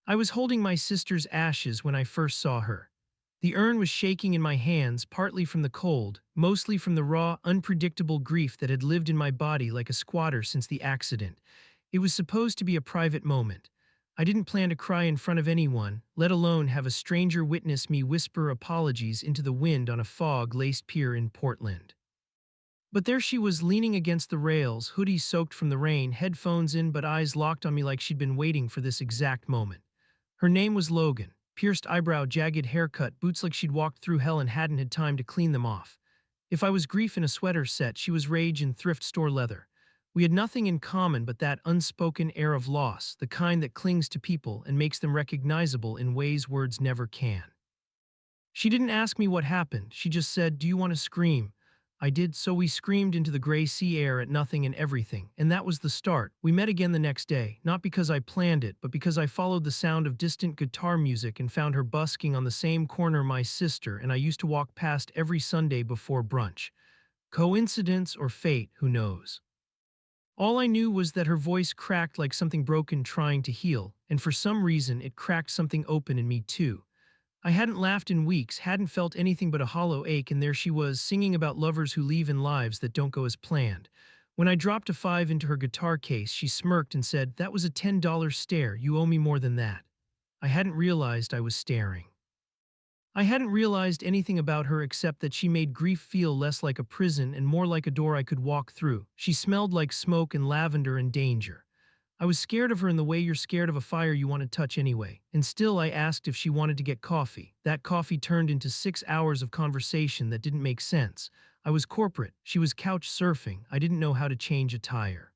I was holding my sister's ashes when I first saw her. The urn was shaking in my hands, partly from the cold, mostly from the raw, unpredictable grief that had lived in my body like a squatter since the accident. It was supposed to be a private moment. I didn't plan to cry in front of anyone, let alone have a stranger witness me whisper apologies into the wind on a fog-laced pier in Portland. But there she was, leaning against the rails, hoodie soaked from the rain, headphones in but eyes locked on me like she'd been waiting for this exact moment. Her name was Logan. Pierced eyebrow, jagged haircut, boots like she'd walked through hell and hadn't had time to clean them off. If I was grief in a sweater set, she was rage in thrift store leather. We had nothing in common but that unspoken air of loss, the kind that clings to people and makes them recognizable in ways words never can. She didn't ask me what happened, she just said, "Do you want to scream?" I did, so we screamed into the gray sea air at nothing and everything, and that was the start. We met again the next day, not because I planned it, but because I followed the sound of distant guitar music and found her busking on the same corner my sister and I used to walk past every Sunday before brunch. Coincidence or fate, who knows? All I knew was that her voice cracked like something broken trying to heal, and for some reason it cracked something open in me too. I hadn't laughed in weeks, hadn't felt anything but a hollow ache, and there she was, singing about lovers who leave in lives that don't go as planned. When I dropped a five into her guitar case, she smirked and said, "That was a $10 stare, you owe me more than that." I hadn't realized I was staring. I hadn't realized anything about her except that she made grief feel less like a prison and more like a door I could walk through. She smelled like smoke and lavender and danger. I was scared of her in the way you're scared of a fire you want to touch anyway. And still I asked if she wanted to get coffee. That coffee turned into 6 hours of conversation that didn't make sense. I was corporate. She was couch surfing. I didn't know how to change a tire.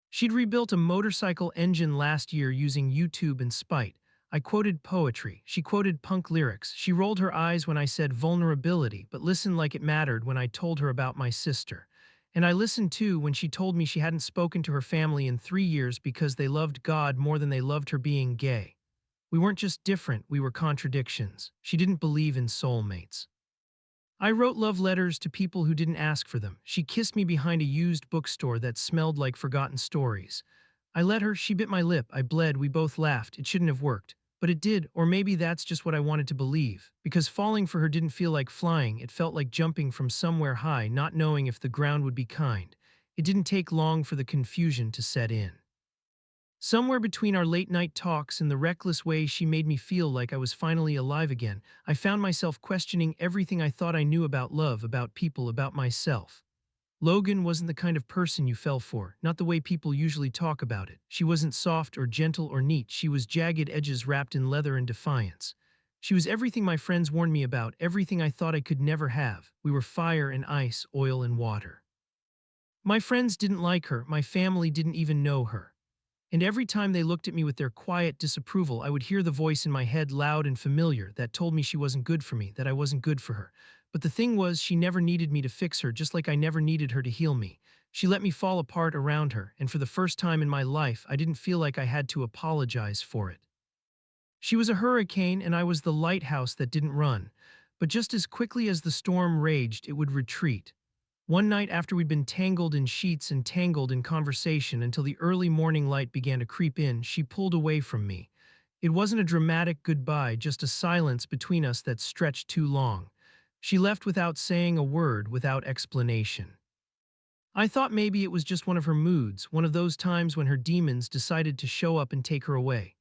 She'd rebuilt a motorcycle engine last year using YouTube and spite. I quoted poetry. She quoted punk lyrics. She rolled her eyes when I said vulnerability, but listened like it mattered when I told her about my sister. And I listened too when she told me she hadn't spoken to her family in 3 years because they loved God more than they loved her being gay. We weren't just different, we were contradictions. She didn't believe in soulmates. I wrote love letters to people who didn't ask for them. She kissed me behind a used bookstore that smelled like forgotten stories. I let her, she bit my lip, I bled, we both laughed. It shouldn't have worked. But it did, or maybe that's just what I wanted to believe. Because falling for her didn't feel like flying, it felt like jumping from somewhere high, not knowing if the ground would be kind. It didn't take long for the confusion to set in. Somewhere between our late-night talks and the reckless way she made me feel like I was finally alive again, I found myself questioning everything I thought I knew about love, about people, about myself. Logan wasn't the kind of person you fell for, not the way people usually talk about it. She wasn't soft or gentle or neat, she was jagged edges wrapped in leather and defiance. She was everything my friends warned me about, everything I thought I could never have. We were fire and ice, oil and water. My friends didn't like her, my family didn't even know her. And every time they looked at me with their quiet disapproval, I would hear the voice in my head, loud and familiar, that told me she wasn't good for me, that I wasn't good for her. But the thing was, she never needed me to fix her, just like I never needed her to heal me. She let me fall apart around her, and for the first time in my life, I didn't feel like I had to apologize for it. She was a hurricane, and I was the lighthouse that didn't run. But just as quickly as the storm raged, it would retreat. One night after we'd been tangled in sheets and tangled in conversation until the early morning light began to creep in, she pulled away from me. It wasn't a dramatic goodbye, just a silence between us that stretched too long. She left without saying a word, without explanation. I thought maybe it was just one of her moods, one of those times when her demons decided to show up and take her away.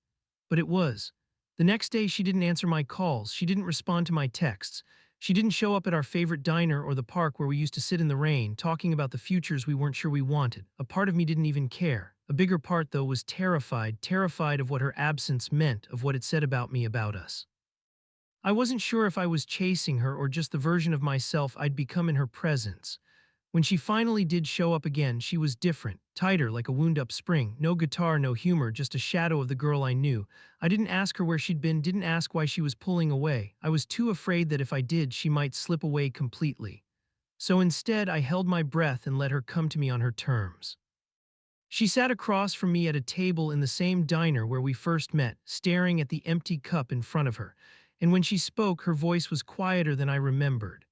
But it was. The next day she didn't answer my calls, she didn't respond to my texts. She didn't show up at our favorite diner or the park where we used to sit in the rain, talking about the futures we weren't sure we wanted. A part of me didn't even care. A bigger part, though, was terrified, terrified of what her absence meant, of what it said about me, about us. I wasn't sure if I was chasing her or just the version of myself I'd become in her presence. When she finally did show up again, she was different, tighter like a wound-up spring. No guitar, no humor, just a shadow of the girl I knew. I didn't ask her where she'd been, didn't ask why she was pulling away. I was too afraid that if I did, she might slip away completely. So instead, I held my breath and let her come to me on her terms. She sat across from me at a table in the same diner where we first met, staring at the empty cup in front of her. And when she spoke, her voice was quieter than I remembered.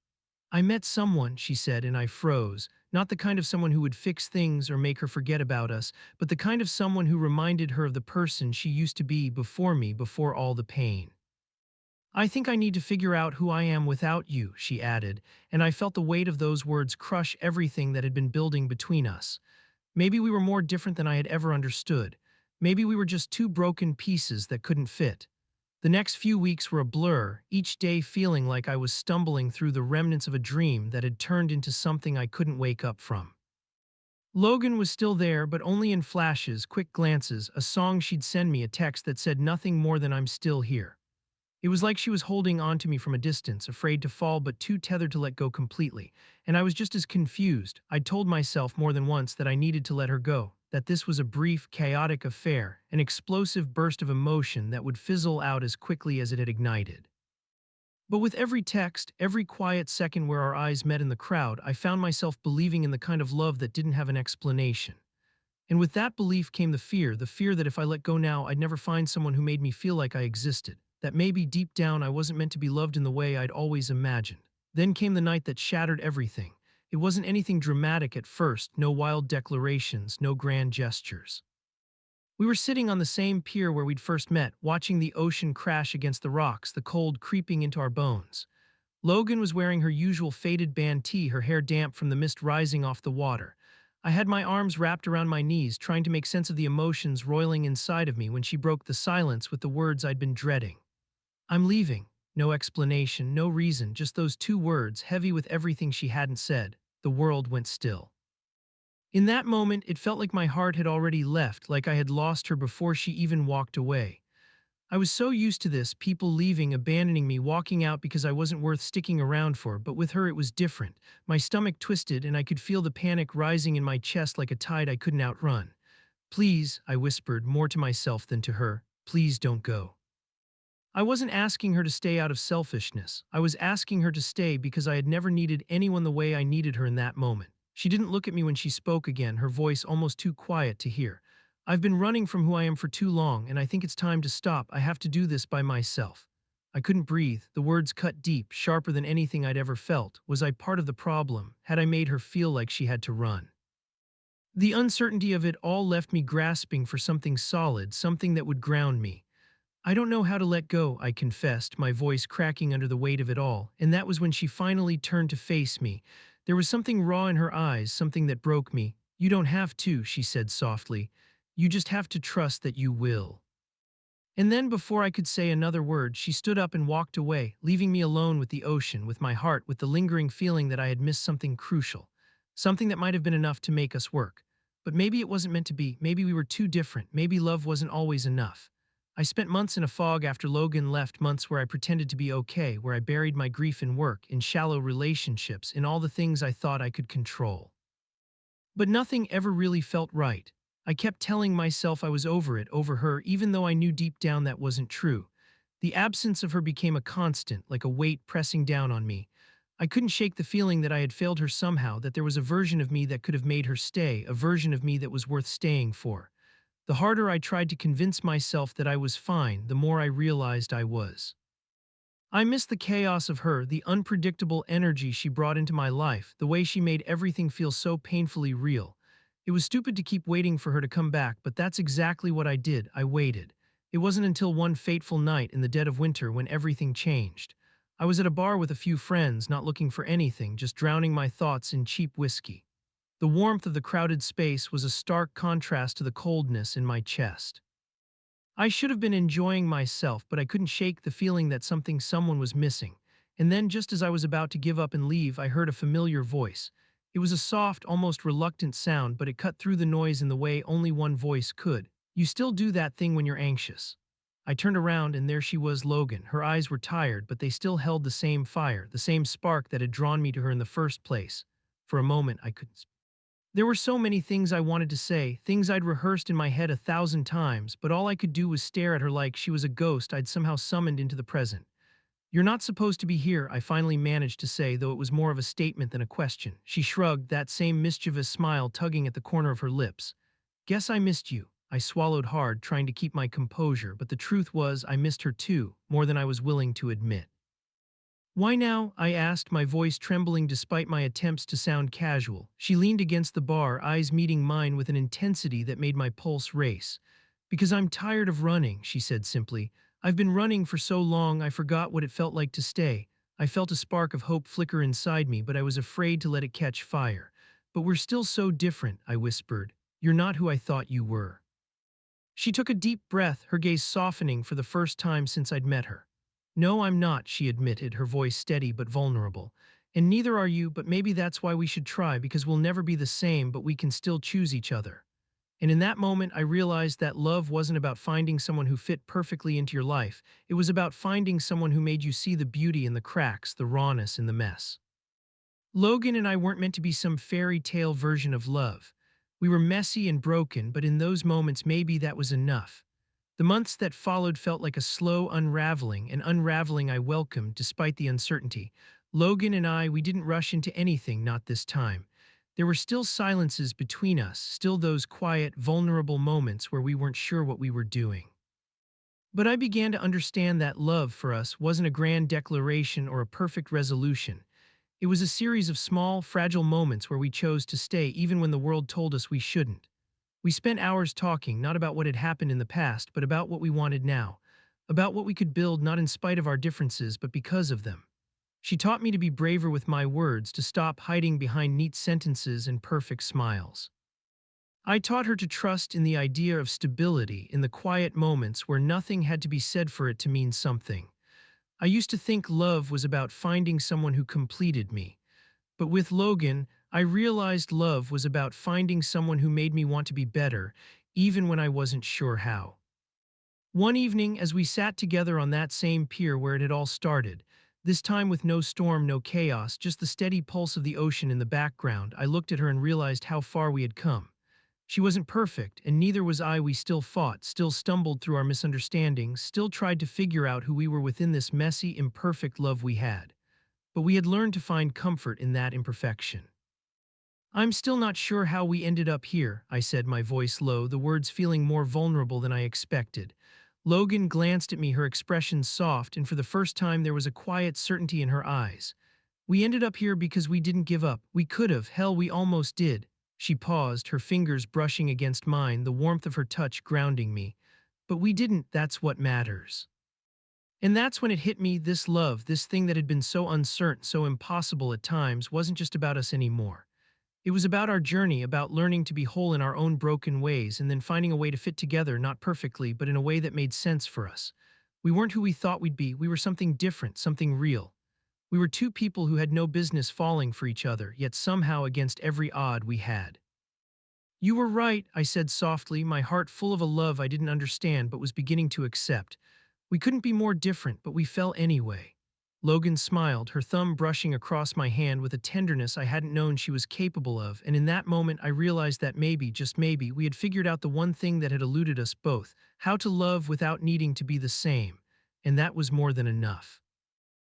I met someone, she said, and I froze. Not the kind of someone who would fix things or make her forget about us, but the kind of someone who reminded her of the person she used to be before me, before all the pain. I think I need to figure out who I am without you, she added, and I felt the weight of those words crush everything that had been building between us. Maybe we were more different than I had ever understood. Maybe we were just two broken pieces that couldn't fit. The next few weeks were a blur, each day feeling like I was stumbling through the remnants of a dream that had turned into something I couldn't wake up from. Logan was still there, but only in flashes, quick glances, a song she'd send me, a text that said nothing more than "I'm still here." It was like she was holding on to me from a distance, afraid to fall but too tethered to let go completely. And I was just as confused. I'd told myself more than once that I needed to let her go, that this was a brief, chaotic affair, an explosive burst of emotion that would fizzle out as quickly as it had ignited. But with every text, every quiet second where our eyes met in the crowd, I found myself believing in the kind of love that didn't have an explanation. And with that belief came the fear that if I let go now, I'd never find someone who made me feel like I existed, that maybe deep down I wasn't meant to be loved in the way I'd always imagined. Then came the night that shattered everything. It wasn't anything dramatic at first, no wild declarations, no grand gestures. We were sitting on the same pier where we'd first met, watching the ocean crash against the rocks, the cold creeping into our bones. Logan was wearing her usual faded band tee, her hair damp from the mist rising off the water. I had my arms wrapped around my knees, trying to make sense of the emotions roiling inside of me when she broke the silence with the words I'd been dreading. "I'm leaving." No explanation, no reason, just those two words, heavy with everything she hadn't said. The world went still. In that moment, it felt like my heart had already left, like I had lost her before she even walked away. I was so used to this, people leaving, abandoning me, walking out because I wasn't worth sticking around for, but with her it was different. My stomach twisted and I could feel the panic rising in my chest like a tide I couldn't outrun. "Please," I whispered, more to myself than to her, "please don't go." I wasn't asking her to stay out of selfishness. I was asking her to stay because I had never needed anyone the way I needed her in that moment. She didn't look at me when she spoke again, her voice almost too quiet to hear. "I've been running from who I am for too long, and I think it's time to stop. I have to do this by myself." I couldn't breathe. The words cut deep, sharper than anything I'd ever felt. Was I part of the problem? Had I made her feel like she had to run? The uncertainty of it all left me grasping for something solid, something that would ground me. "I don't know how to let go," I confessed, my voice cracking under the weight of it all, and that was when she finally turned to face me. There was something raw in her eyes, something that broke me. "You don't have to," she said softly. "You just have to trust that you will." And then, before I could say another word, she stood up and walked away, leaving me alone with the ocean, with my heart, with the lingering feeling that I had missed something crucial. Something that might have been enough to make us work. But maybe it wasn't meant to be. Maybe we were too different. Maybe love wasn't always enough. I spent months in a fog after Logan left, months where I pretended to be okay, where I buried my grief in work, in shallow relationships, in all the things I thought I could control. But nothing ever really felt right. I kept telling myself I was over it, over her, even though I knew deep down that wasn't true. The absence of her became a constant, like a weight pressing down on me. I couldn't shake the feeling that I had failed her somehow, that there was a version of me that could have made her stay, a version of me that was worth staying for. The harder I tried to convince myself that I was fine, the more I realized I was. I missed the chaos of her, the unpredictable energy she brought into my life, the way she made everything feel so painfully real. It was stupid to keep waiting for her to come back, but that's exactly what I did. I waited. It wasn't until one fateful night in the dead of winter when everything changed. I was at a bar with a few friends, not looking for anything, just drowning my thoughts in cheap whiskey. The warmth of the crowded space was a stark contrast to the coldness in my chest. I should have been enjoying myself, but I couldn't shake the feeling that someone was missing. And then, just as I was about to give up and leave, I heard a familiar voice. It was a soft, almost reluctant sound, but it cut through the noise in the way only one voice could. "You still do that thing when you're anxious." I turned around, and there she was, Logan. Her eyes were tired, but they still held the same fire, the same spark that had drawn me to her in the first place. For a moment, I couldn't. There were so many things I wanted to say, things I'd rehearsed in my head 1,000 times, but all I could do was stare at her like she was a ghost I'd somehow summoned into the present. "You're not supposed to be here," I finally managed to say, though it was more of a statement than a question. She shrugged, that same mischievous smile tugging at the corner of her lips. "Guess I missed you." I swallowed hard, trying to keep my composure, but the truth was I missed her too, more than I was willing to admit. Why now? I asked, my voice trembling despite my attempts to sound casual. She leaned against the bar, eyes meeting mine with an intensity that made my pulse race. Because I'm tired of running, she said simply. I've been running for so long I forgot what it felt like to stay. I felt a spark of hope flicker inside me, but I was afraid to let it catch fire. But we're still so different, I whispered. You're not who I thought you were. She took a deep breath, her gaze softening for the first time since I'd met her. No, I'm not, she admitted, her voice steady but vulnerable. And neither are you, but maybe that's why we should try, because we'll never be the same, but we can still choose each other. And in that moment, I realized that love wasn't about finding someone who fit perfectly into your life. It was about finding someone who made you see the beauty in the cracks, the rawness in the mess. Logan and I weren't meant to be some fairy tale version of love. We were messy and broken, but in those moments, maybe that was enough. The months that followed felt like a slow unraveling, an unraveling I welcomed despite the uncertainty. Logan and I, we didn't rush into anything, not this time. There were still silences between us, still those quiet, vulnerable moments where we weren't sure what we were doing. But I began to understand that love for us wasn't a grand declaration or a perfect resolution. It was a series of small, fragile moments where we chose to stay even when the world told us we shouldn't. We spent hours talking, not about what had happened in the past, but about what we wanted now, about what we could build not in spite of our differences, but because of them. She taught me to be braver with my words, to stop hiding behind neat sentences and perfect smiles. I taught her to trust in the idea of stability, in the quiet moments where nothing had to be said for it to mean something. I used to think love was about finding someone who completed me. But with Logan, I realized love was about finding someone who made me want to be better, even when I wasn't sure how. One evening, as we sat together on that same pier where it had all started, this time with no storm, no chaos, just the steady pulse of the ocean in the background, I looked at her and realized how far we had come. She wasn't perfect, and neither was I. We still fought, still stumbled through our misunderstandings, still tried to figure out who we were within this messy, imperfect love we had. But we had learned to find comfort in that imperfection. I'm still not sure how we ended up here, I said, my voice low, the words feeling more vulnerable than I expected. Logan glanced at me, her expression soft, and for the first time there was a quiet certainty in her eyes. We ended up here because we didn't give up. We could have, hell, we almost did. She paused, her fingers brushing against mine, the warmth of her touch grounding me. But we didn't, that's what matters. And that's when it hit me, this love, this thing that had been so uncertain, so impossible at times, wasn't just about us anymore. It was about our journey, about learning to be whole in our own broken ways and then finding a way to fit together, not perfectly, but in a way that made sense for us. We weren't who we thought we'd be, we were something different, something real. We were two people who had no business falling for each other, yet somehow against every odd we had. You were right, I said softly, my heart full of a love I didn't understand but was beginning to accept. We couldn't be more different, but we fell anyway. Logan smiled, her thumb brushing across my hand with a tenderness I hadn't known she was capable of, and in that moment I realized that maybe, just maybe, we had figured out the one thing that had eluded us both, how to love without needing to be the same. And that was more than enough.